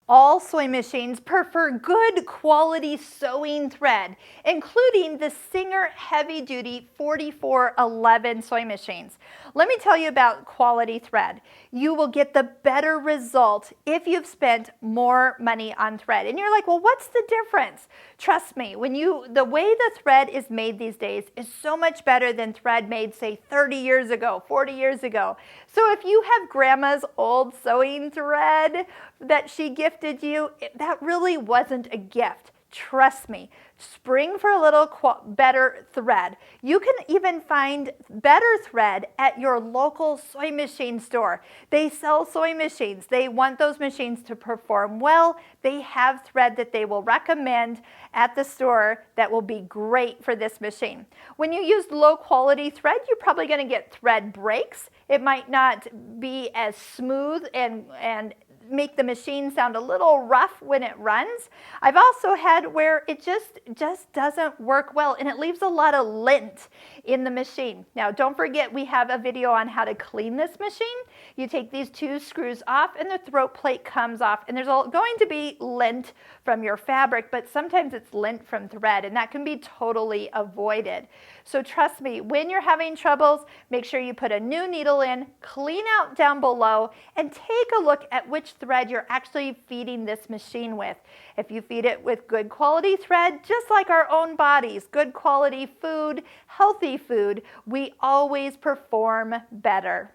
All sewing machines prefer good quality sewing thread, including the Singer Heavy Duty 4411 sewing machines. Let me tell you about quality thread. You will get the better result if you've spent more money on thread. And you're like, well, what's the difference? Trust me, the way the thread is made these days is so much better than thread made, say, 30 years ago, 40 years ago. So if you have grandma's old sewing thread that she gifted you, that really wasn't a gift. Trust me, spring for a little better thread. You can even find better thread at your local sewing machine store. They sell sewing machines. They want those machines to perform well. They have thread that they will recommend at the store that will be great for this machine. When you use low quality thread, you're probably going to get thread breaks. It might not be as smooth and make the machine sound a little rough when it runs. I've also had where it just doesn't work well and it leaves a lot of lint in the machine. Now don't forget, we have a video on how to clean this machine. You take these two screws off and the throat plate comes off, and there's going to be lint from your fabric, but sometimes it's lint from thread, and that can be totally avoided. So trust me, when you're having troubles, make sure you put a new needle in, clean out down below, and take a look at which thread you're actually feeding this machine with. If you feed it with good quality thread, just like our own bodies, good quality food, healthy food, we always perform better.